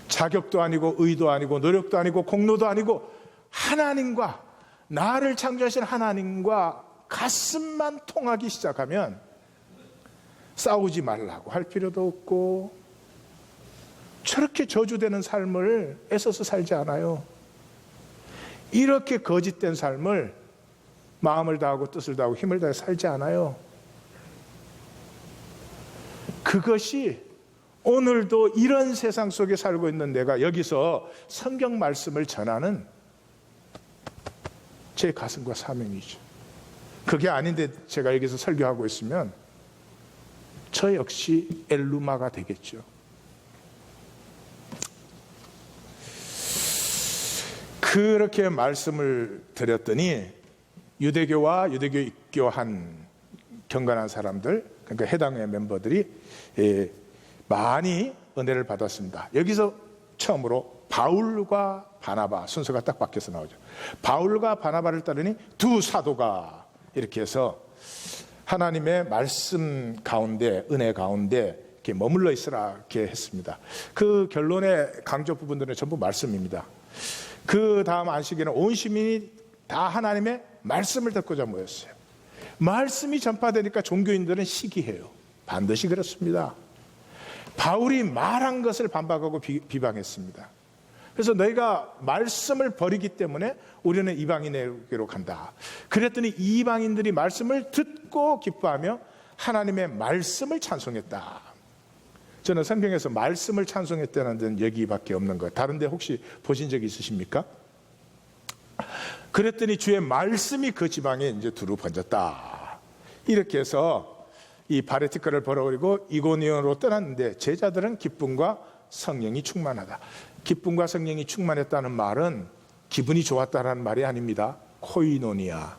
자격도 아니고 의도 아니고 노력도 아니고 공로도 아니고 하나님과, 나를 창조하신 하나님과 가슴만 통하기 시작하면 싸우지 말라고 할 필요도 없고, 저렇게 저주되는 삶을 애써서 살지 않아요. 이렇게 거짓된 삶을 마음을 다하고 뜻을 다하고 힘을 다해 살지 않아요. 그것이 오늘도 이런 세상 속에 살고 있는 내가 여기서 성경 말씀을 전하는 제 가슴과 사명이죠. 그게 아닌데 제가 여기서 설교하고 있으면 저 역시 엘루마가 되겠죠. 그렇게 말씀을 드렸더니 유대교와 유대교 입교한 경건한 사람들, 그러니까 해당의 멤버들이 많이 은혜를 받았습니다. 여기서 처음으로 바울과 바나바 순서가 딱 바뀌어서 나오죠. 바울과 바나바를 따르니 두 사도가, 이렇게 해서 하나님의 말씀 가운데, 은혜 가운데 이렇게 머물러 있으라 이렇게 했습니다. 그 결론의 강조 부분들은 전부 말씀입니다. 그 다음 안식일은 온 시민이 다 하나님의 말씀을 듣고자 모였어요. 말씀이 전파되니까 종교인들은 시기해요. 반드시 그렇습니다. 바울이 말한 것을 반박하고 비방했습니다. 그래서 너희가 말씀을 버리기 때문에 우리는 이방인에게로 간다. 그랬더니 이방인들이 말씀을 듣고 기뻐하며 하나님의 말씀을 찬송했다. 저는 성경에서 말씀을 찬송했다는 데는 여기밖에 없는 거예요. 다른 데 혹시 보신 적 있으십니까? 그랬더니 주의 말씀이 그 지방에 이제 두루 번졌다. 이렇게 해서 이 바레티카를 벌어버리고 이고니온으로 떠났는데 제자들은 기쁨과 성령이 충만하다. 기쁨과 성령이 충만했다는 말은 기분이 좋았다라는 말이 아닙니다. 코이노니아가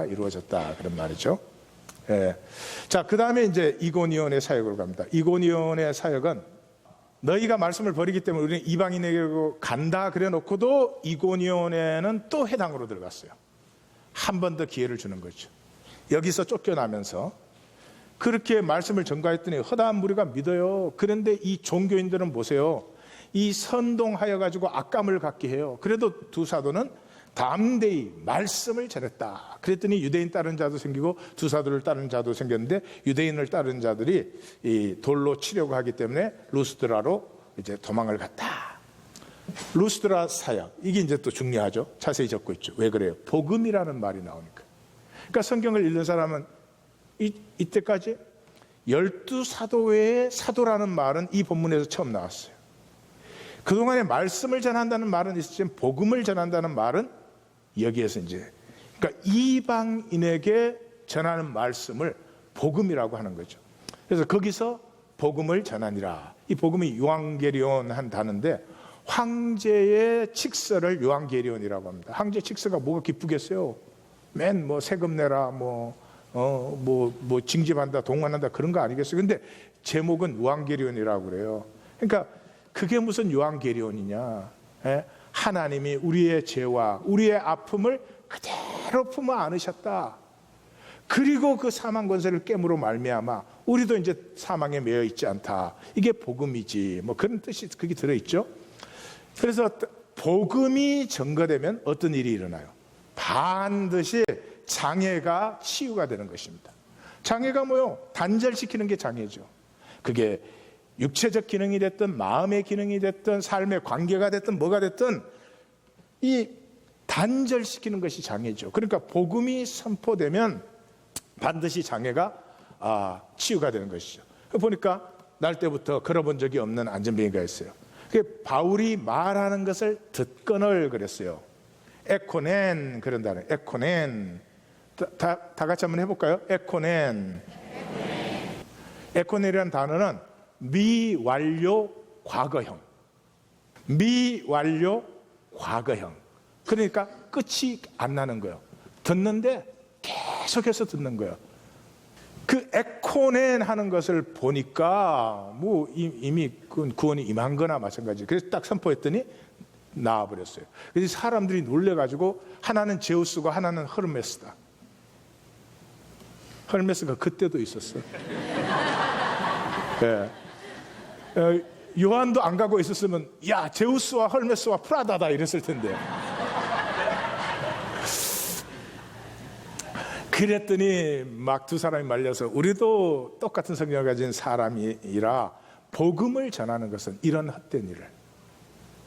이루어졌다, 그런 말이죠. 예. 자, 그 다음에 이제 이고니온의 사역으로 갑니다. 이고니온의 사역은 너희가 말씀을 버리기 때문에 우리는 이방인에게로 간다 그래 놓고도 이고니온에는 또 해당으로 들어갔어요. 한 번 더 기회를 주는 거죠. 여기서 쫓겨나면서 그렇게 말씀을 전가했더니 허다한 무리가 믿어요. 그런데 이 종교인들은 보세요. 이 선동하여 가지고 악감을 갖게 해요. 그래도 두 사도는 담대히 말씀을 전했다. 그랬더니 유대인 따르는 자도 생기고 두 사도를 따르는 자도 생겼는데 유대인을 따르는 자들이 이 돌로 치려고 하기 때문에 루스드라로 이제 도망을 갔다. 루스드라 사역, 이게 이제 또 중요하죠. 자세히 적고 있죠. 왜 그래요? 복음이라는 말이 나오니까. 그러니까 성경을 읽는 사람은 이때까지 12사도 외에 사도라는 말은 이 본문에서 처음 나왔어요. 그동안에 말씀을 전한다는 말은 있었지만 복음을 전한다는 말은 여기에서 이제, 그러니까 이방인에게 전하는 말씀을 복음이라고 하는 거죠. 그래서 거기서 복음을 전하니라. 이 복음이 요한게리온 한 단어인데 황제의 칙서를 요한게리온이라고 합니다. 황제 칙서가 뭐가 기쁘겠어요? 맨 뭐 세금 내라, 뭐 징집한다, 동원한다, 그런 거 아니겠어요? 근데 제목은 요한게리온이라고 그래요. 그러니까 그게 무슨 요한게리온이냐? 예? 하나님이 우리의 죄와 우리의 아픔을 그대로 품어 안으셨다. 그리고 그 사망 권세를 깨므로 말미암아 우리도 이제 사망에 매여 있지 않다. 이게 복음이지. 뭐 그런 뜻이 그게 들어있죠. 그래서 복음이 전가되면 어떤 일이 일어나요? 반드시 장애가 치유가 되는 것입니다. 장애가 뭐요? 단절시키는 게 장애죠. 그게 육체적 기능이 됐든 마음의 기능이 됐든 삶의 관계가 됐든 뭐가 됐든 이 단절시키는 것이 장애죠. 그러니까 복음이 선포되면 반드시 장애가 치유가 되는 것이죠. 보니까 날 때부터 걸어본 적이 없는 안전뱅이가 있어요. 그게 바울이 말하는 것을 듣거늘 그랬어요. 에코넨, 그런 단어. 에코넨. 다 같이 한번 해볼까요? 에코넨. 에코넨이라는 단어는 미완료 과거형. 미완료 과거형. 그러니까 끝이 안 나는 거예요. 듣는데 계속해서 듣는 거예요. 그 에코넨 하는 것을 보니까 뭐 이미 구원이 임한 거나 마찬가지. 그래서 딱 선포했더니 나와버렸어요. 그래서 사람들이 놀래가지고 하나는 제우스고 하나는 허르메스다. 허르메스가 그때도 있었어. 네. 요한도 안 가고 있었으면 야, 제우스와 헐메스와 프라다다 이랬을 텐데. 그랬더니 막 두 사람이 말려서 우리도 똑같은 성경을 가진 사람이라 복음을 전하는 것은 이런 헛된 일을,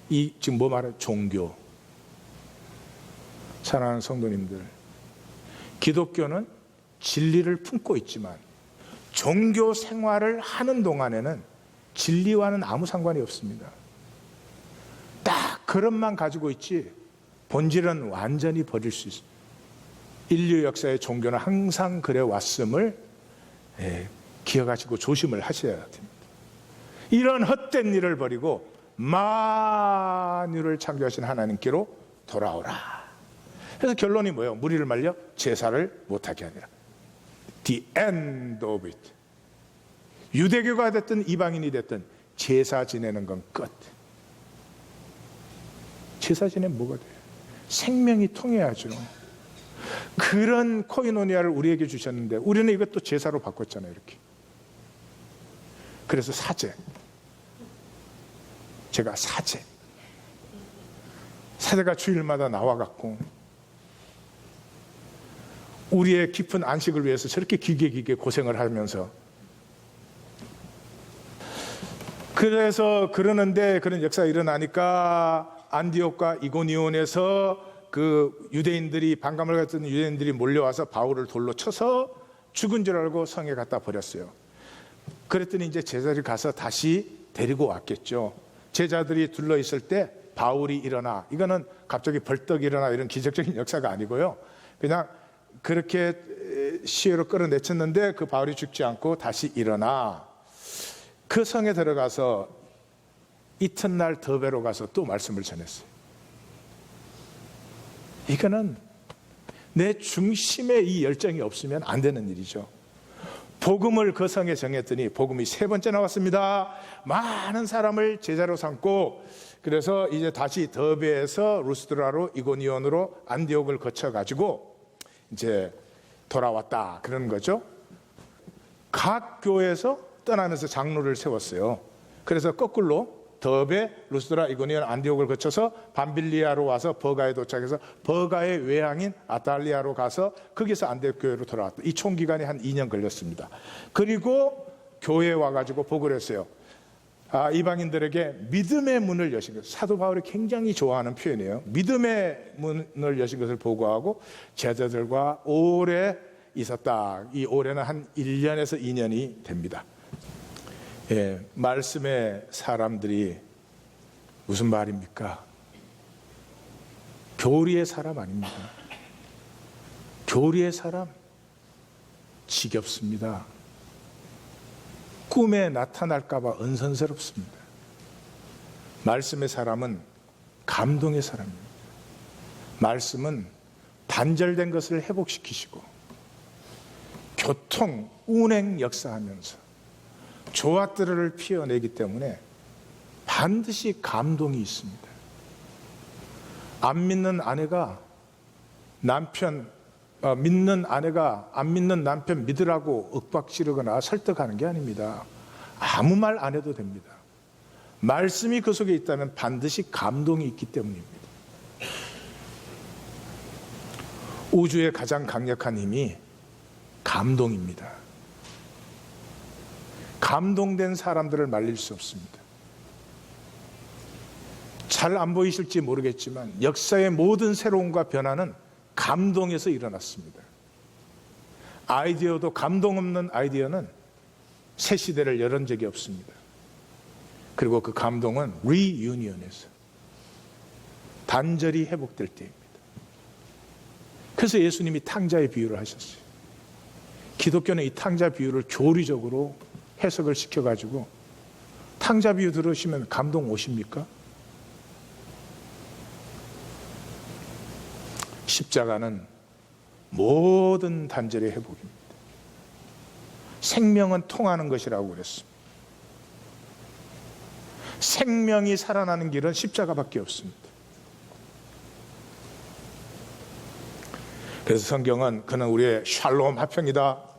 이 지금 뭐 말해요? 종교. 사랑하는 성도님들, 기독교는 진리를 품고 있지만 종교 생활을 하는 동안에는 진리와는 아무 상관이 없습니다. 딱 그릇만 가지고 있지 본질은 완전히 버릴 수 있습니다. 인류 역사의 종교는 항상 그래 왔음을 기억하시고 조심을 하셔야 됩니다. 이런 헛된 일을 버리고 만유를 창조하신 하나님께로 돌아오라. 그래서 결론이 뭐예요? 무리를 말려 제사를 못하게 하니라. The end of it. 유대교가 됐든 이방인이 됐든 제사 지내는 건 끝. 제사 지내면 뭐가 돼요? 생명이 통해야죠. 그런 코이노니아를 우리에게 주셨는데 우리는 이것도 제사로 바꿨잖아요. 이렇게. 그래서 사제가 주일마다 나와갖고 우리의 깊은 안식을 위해서 저렇게 기게 고생을 하면서, 그래서 그러는데 그런 역사가 일어나니까 안디옥과 이고니온에서 그 유대인들이, 반감을 갖던 유대인들이 몰려와서 바울을 돌로 쳐서 죽은 줄 알고 성에 갖다 버렸어요. 그랬더니 이제 제자들이 가서 다시 데리고 왔겠죠. 제자들이 둘러 있을 때 바울이 일어나, 이거는 갑자기 벌떡 일어나 이런 기적적인 역사가 아니고요, 그냥 그렇게 시외로 끌어내쳤는데 그 바울이 죽지 않고 다시 일어나 그 성에 들어가서 이튿날 더베로 가서 또 말씀을 전했어요. 이거는 내 중심에 이 열정이 없으면 안 되는 일이죠. 복음을 그 성에 정했더니 복음이 3번째 나왔습니다. 많은 사람을 제자로 삼고, 그래서 이제 다시 더베에서 루스드라로 이고니온으로 안디옥을 거쳐가지고 이제 돌아왔다, 그런 거죠. 각 교회에서 떠나면서 장로를 세웠어요. 그래서 거꾸로 더베, 루스드라, 이고니온, 안디옥을 거쳐서 밤빌리아로 와서 버가에 도착해서 버가의 외향인 아탈리아로 가서 거기서 안디옥 교회로 돌아왔다. 이 총 기간이 한 2년 걸렸습니다. 그리고 교회에 와가지고 보고를 했어요. 이방인들에게 믿음의 문을 여신 것, 사도 바울이 굉장히 좋아하는 표현이에요. 믿음의 문을 여신 것을 보고하고 제자들과 오래 있었다. 이 올해는 한 1년에서 2년이 됩니다. 예, 말씀의 사람들이 무슨 말입니까? 교리의 사람 아닙니다. 교리의 사람 지겹습니다. 꿈에 나타날까 봐 은선스럽습니다. 말씀의 사람은 감동의 사람입니다. 말씀은 단절된 것을 회복시키시고 교통, 운행 역사하면서 조화들을 피워내기 때문에 반드시 감동이 있습니다. 안 믿는 아내가 믿는 아내가 안 믿는 남편 믿으라고 윽박지르거나 설득하는 게 아닙니다. 아무 말 안 해도 됩니다. 말씀이 그 속에 있다면 반드시 감동이 있기 때문입니다. 우주의 가장 강력한 힘이 감동입니다. 감동된 사람들을 말릴 수 없습니다. 잘 안 보이실지 모르겠지만 역사의 모든 새로움과 변화는 감동에서 일어났습니다. 아이디어도 감동 없는 아이디어는 새 시대를 열은 적이 없습니다. 그리고 그 감동은 리유니언에서 단절이 회복될 때입니다. 그래서 예수님이 탕자의 비유를 하셨어요. 기독교는 이 탕자 비유를 교리적으로 해석을 시켜가지고, 탕자 비유 들으시면 감동 오십니까? 십자가는 모든 단절의 회복입니다. 생명은 통하는 것이라고 그랬습니다. 생명이 살아나는 길은 십자가밖에 없습니다. 그래서 성경은 그는 우리의 샬롬 화평이다,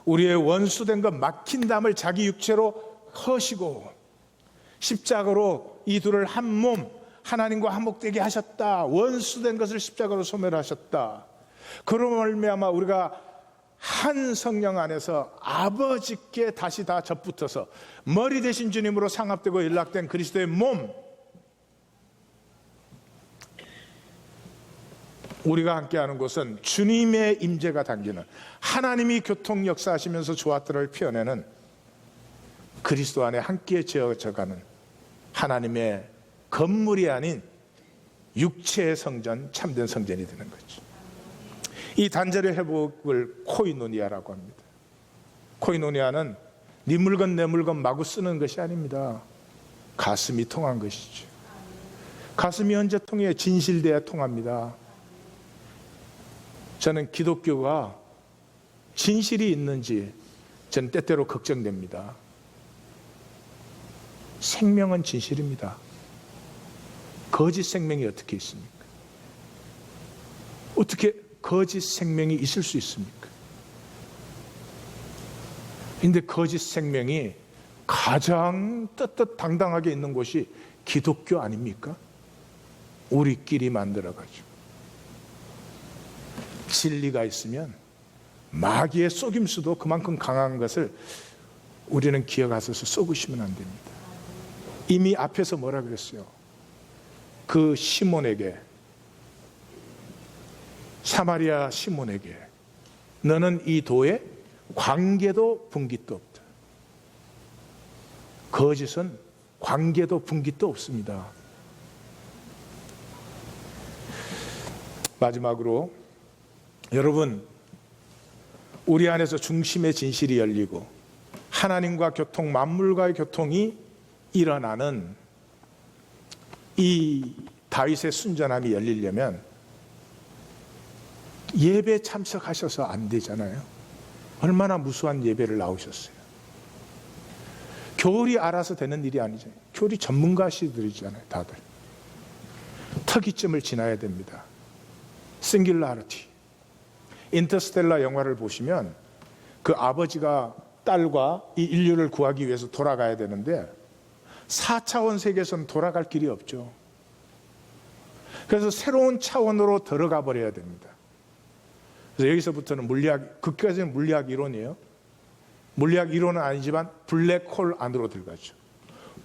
우리의 원수된 것 막힌 담을 자기 육체로 허시고 십자가로 이 둘을 한 몸, 하나님과 한목되게 하셨다. 원수된 것을 십자가로 소멸하셨다. 그로 말미암아 우리가 한 성령 안에서 아버지께 다시 다 접붙어서 머리 되신 주님으로 상합되고 연락된 그리스도의 몸, 우리가 함께하는 곳은 주님의 임재가 담기는, 하나님이 교통 역사하시면서 조화들을 피워내는 그리스도 안에 함께 지어져가는 하나님의 건물이 아닌 육체의 성전, 참된 성전이 되는 거죠. 이 단절의 회복을 코이노니아라고 합니다. 코이노니아는 네 물건 내 물건 마구 쓰는 것이 아닙니다. 가슴이 통한 것이죠. 가슴이 언제 통해요? 진실돼야 통합니다. 저는 기독교가 진실이 있는지 저는 때때로 걱정됩니다. 생명은 진실입니다. 거짓 생명이 어떻게 있습니까? 어떻게 거짓 생명이 있을 수 있습니까? 근데 거짓 생명이 가장 떳떳당당하게 있는 곳이 기독교 아닙니까? 우리끼리 만들어가지고 진리가 있으면 마귀의 속임수도 그만큼 강한 것을 우리는 기억하셔서 속으시면 안 됩니다. 이미 앞에서 뭐라 그랬어요? 그 시몬에게, 사마리아 시몬에게 너는 이 도에 관계도 분깃도 없다. 거짓은 관계도 분깃도 없습니다. 마지막으로 여러분, 우리 안에서 중심의 진실이 열리고 하나님과 교통, 만물과의 교통이 일어나는 이 다윗의 순전함이 열리려면 예배 참석하셔서 안 되잖아요. 얼마나 무수한 예배를 나오셨어요. 교리 알아서 되는 일이 아니잖아요. 교리 전문가시들이잖아요, 다들. 특이점을 지나야 됩니다. 싱귤라리티. 인터스텔라 영화를 보시면 그 아버지가 딸과 이 인류를 구하기 위해서 돌아가야 되는데 4차원 세계에서는 돌아갈 길이 없죠. 그래서 새로운 차원으로 들어가 버려야 됩니다. 그래서 여기서부터는 물리학, 그까지는 물리학 이론이에요. 물리학 이론은 아니지만 블랙홀 안으로 들어가죠.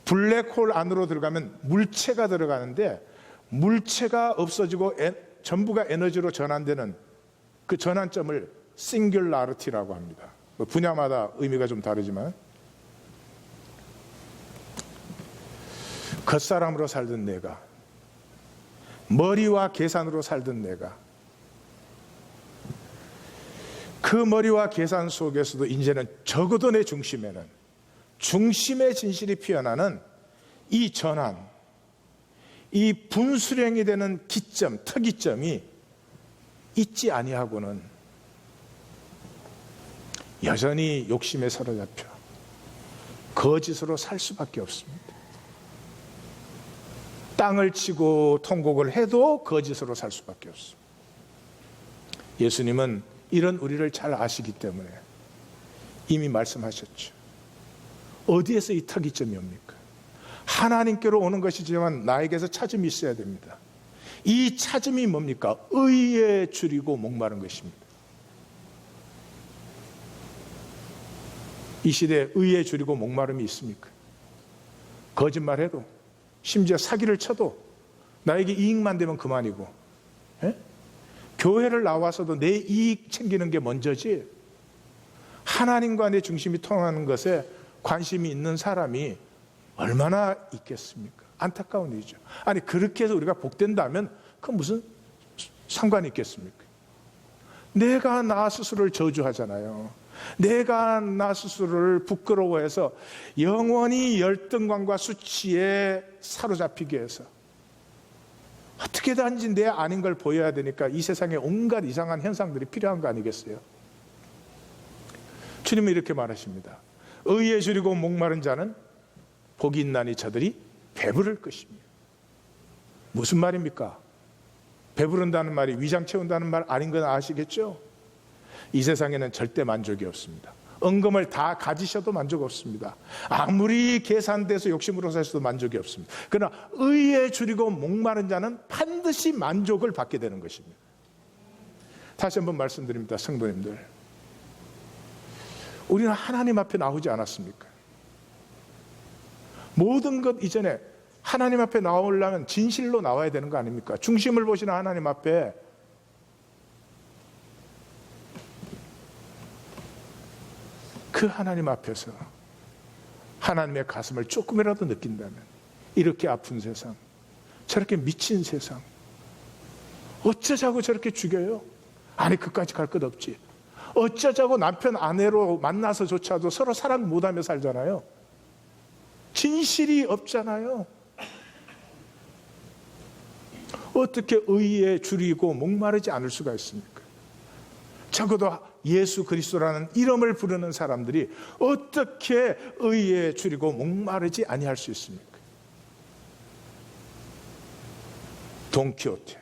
블랙홀 안으로 들어가면 물체가 들어가는데 물체가 없어지고 전부가 에너지로 전환되는 그 전환점을 싱귤라리티라고 합니다. 분야마다 의미가 좀 다르지만 겉사람으로 살던 내가, 머리와 계산으로 살던 내가, 그 머리와 계산 속에서도 이제는 적어도 내 중심에는 중심의 진실이 피어나는 이 전환, 이 분수령이 되는 기점, 특이점이 있지 아니하고는 여전히 욕심에 사로잡혀 거짓으로 살 수밖에 없습니다. 땅을 치고 통곡을 해도 거짓으로 살 수밖에 없습니다. 예수님은 이런 우리를 잘 아시기 때문에 이미 말씀하셨죠. 어디에서 이 특이점이 옵니까? 하나님께로 오는 것이지만 나에게서 찾음이 있어야 됩니다. 이 찾음이 뭡니까? 의에 줄이고 목마른 것입니다. 이 시대에 의에 줄이고 목마름이 있습니까? 거짓말해도, 심지어 사기를 쳐도 나에게 이익만 되면 그만이고, 교회를 나와서도 내 이익 챙기는 게 먼저지 하나님과 내 중심이 통하는 것에 관심이 있는 사람이 얼마나 있겠습니까? 안타까운 일이죠. 아니, 그렇게 해서 우리가 복된다면 그 무슨 상관이 있겠습니까? 내가 나 스스로를 저주하잖아요. 내가 나 스스로를 부끄러워해서 영원히 열등감과 수치에 사로잡히기 위해서 어떻게든지 내 아닌 걸 보여야 되니까 이 세상에 온갖 이상한 현상들이 필요한 거 아니겠어요? 주님은 이렇게 말하십니다. 의에 줄이고 목마른 자는 복이 있나니 저들이 배부를 것입니다. 무슨 말입니까? 배부른다는 말이 위장 채운다는 말 아닌 건 아시겠죠? 이 세상에는 절대 만족이 없습니다. 은금을 다 가지셔도 만족 없습니다. 아무리 계산돼서 욕심으로 사셔도 만족이 없습니다. 그러나 의에 줄이고 목마른 자는 반드시 만족을 받게 되는 것입니다. 다시 한번 말씀드립니다. 성도님들, 우리는 하나님 앞에 나오지 않았습니까? 모든 것 이전에 하나님 앞에 나오려면 진실로 나와야 되는 거 아닙니까? 중심을 보시는 하나님 앞에 그 하나님 앞에서 하나님의 가슴을 조금이라도 느낀다면, 이렇게 아픈 세상, 저렇게 미친 세상, 어쩌자고 저렇게 죽여요? 아니, 그까지 갈 것 없지. 어쩌자고 남편 아내로 만나서조차도 서로 사랑 못하며 살잖아요. 진실이 없잖아요. 어떻게 의에 줄이고 목마르지 않을 수가 있습니까? 적어도 예수 그리스도라는 이름을 부르는 사람들이 어떻게 의에 줄이고 목마르지 아니할 수 있습니까? 돈키호테,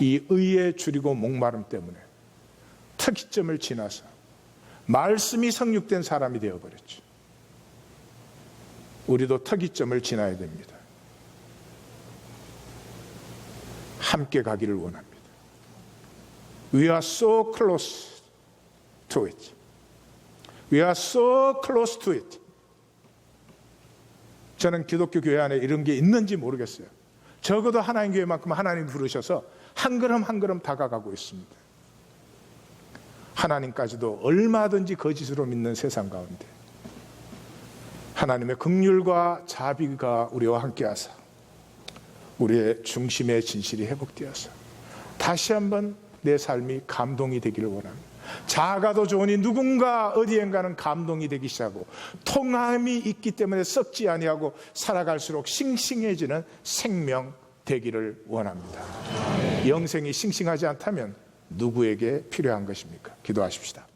이 의에 줄이고 목마름 때문에 특이점을 지나서 말씀이 성육된 사람이 되어버렸죠. 우리도 특이점을 지나야 됩니다. 함께 가기를 원합니다. We are so close to it. We are so close to it. 저는 기독교 교회 안에 이런 게 있는지 모르겠어요. 적어도 하나님 교회만큼 하나님 부르셔서 한 걸음 한 걸음 다가가고 있습니다. 하나님까지도 얼마든지 거짓으로 믿는 세상 가운데 하나님의 긍휼과 자비가 우리와 함께하사 우리의 중심의 진실이 회복되어서 다시 한번 내 삶이 감동이 되기를 원합니다. 작아도 좋으니 누군가 어디엔가는 감동이 되기 시작하고 통함이 있기 때문에 썩지 아니하고 살아갈수록 싱싱해지는 생명 되기를 원합니다. 영생이 싱싱하지 않다면 누구에게 필요한 것입니까? 기도하십시다.